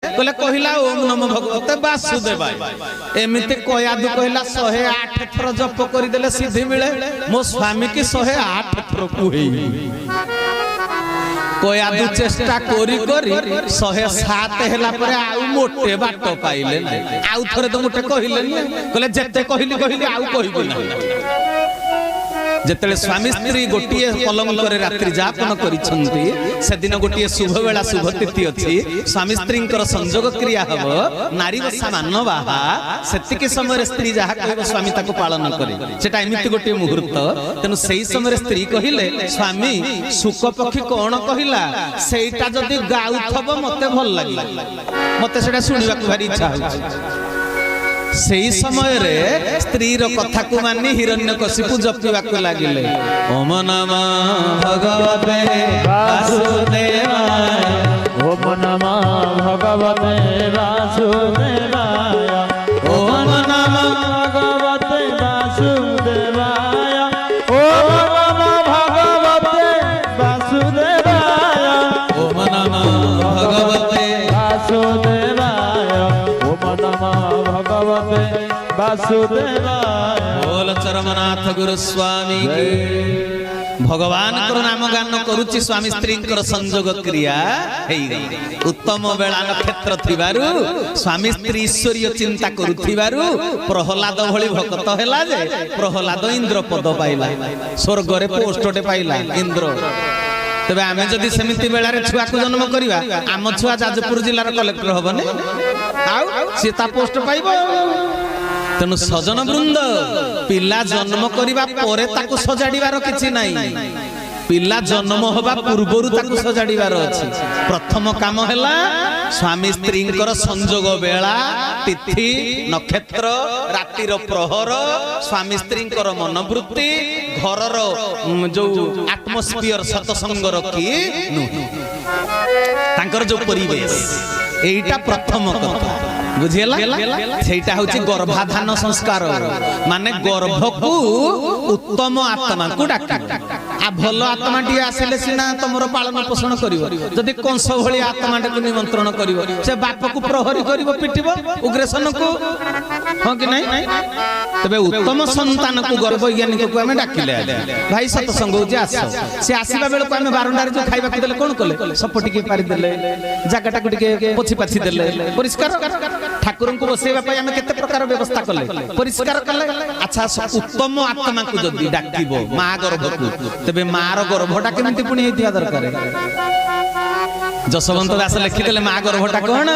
कहले कहिला ओम नमो भगवते वासुदेवाय एमिति कयादु कहिला 108 थर जप करि देले सिद्धि मिले मो स्वामी की 108 थर कुहेई कयादु चेष्टा करी करी 107 हैला परे आउ मोटे बाट पाइले नै आउ थरे तो मोटे कहिले नै कहले जते कहिली आउ कहिबो नै जेतले स्वामी स्त्री गोटिए पलंग करे रात्रि जापन करिसंती से दिन गोटिए शुभ बेला शुभ तिथि अछि स्वामी स्त्रींकर संयोग क्रिया हबो नारी बसा मानवाहा सेति के समय स्त्री जहा कहबो स्वामी ताको पालन करे सेटा एमिति गोटिए मुहूर्त तेनु सेही समय स्त्री कहिले स्वामी सुख पक्षी कोन कहिला सेटा जदी गाउथबो मते भल लागि मते सेटा सुनिबा को भारी इच्छा होछि सेही समय रे स्त्री रो कथा को मानी हिरण्यकशिपु जपिबा को लागिले ओम नमः भगवते वासुदेवाय ओम नमः भगवते वासुदेवाय ओम नमः भगवते वासुदेवाय ओम नमः भगवते वासुदेवाय ओम नमः भगवते वासुदेवाय ओम नमः भगवते वासुदेवाय बोल चरमनाथ गुरु स्वामी की भगवान को नाम गान करुची स्वामी स्त्री संयोग क्रिया उत्तम बेला नक्षत्र थिबारु स्वामी स्त्री ईश्वरीय चिंता करुथिबारु प्रहलाद भली भक्त हैला जे प्रहलाद इंद्र पद पाइला स्वर्ग रे पोस्टटे पाइला इंद्र तबे आमे जदी समिति बेला रे छुआ को जन्म करिवा आम छुआ जाजपुर जिल्ला रे कलेक्टर होबने आउ सीता पोस्ट पाइबो तेनु सजन वृंद पिला जन्म करिबा परे ताकु सजाडिबार किछि नाही पिला जन्म होबा पूर्वरु ताकु सजाडिबार अछि प्रथम काम हैला स्वामी स्त्रींकर संयोग बेला तिथि नक्षत्र रातिर प्रहर स्वामी स्त्रींकर मनोवृत्ति घरर जो एटमॉस्फियर सतसंगर की तांकर जो परिवेश एटा प्रथम कथा बुझियला सेटा होची गर्भाधान संस्कार माने गर्भ को उत्तम आत्मा को डाका आ भलो आत्मा टी आसिले सिना तमरो पालन पोषण करिवो जदी कंस भली आत्मा को निमंत्रण करिवो से बाप को प्रहरी करिवो पिटिवो उग्रेशन को हां कि नहीं तबे उत्तम संतान को गर्भज्ञानी को हमें डाकिले भाई सत्संग जे आसो से आसीबा बेल को हमें बारंडार जो खाइबा के देले कोन कले सपटी के पारी देले जागाटा को टिके पोछि पाछि देले परिष्कार ठाकुर को बसेबा पय हमें केते प्रकार व्यवस्था कले परिष्कार कले अच्छा उत्तम आत्मा को जदी डाकिबो मां गर्भ को तबे मार गर्भटा केमिति पुणी हेतिया दरकार जसवंत दास लिखिदेले मां गर्भटा कोन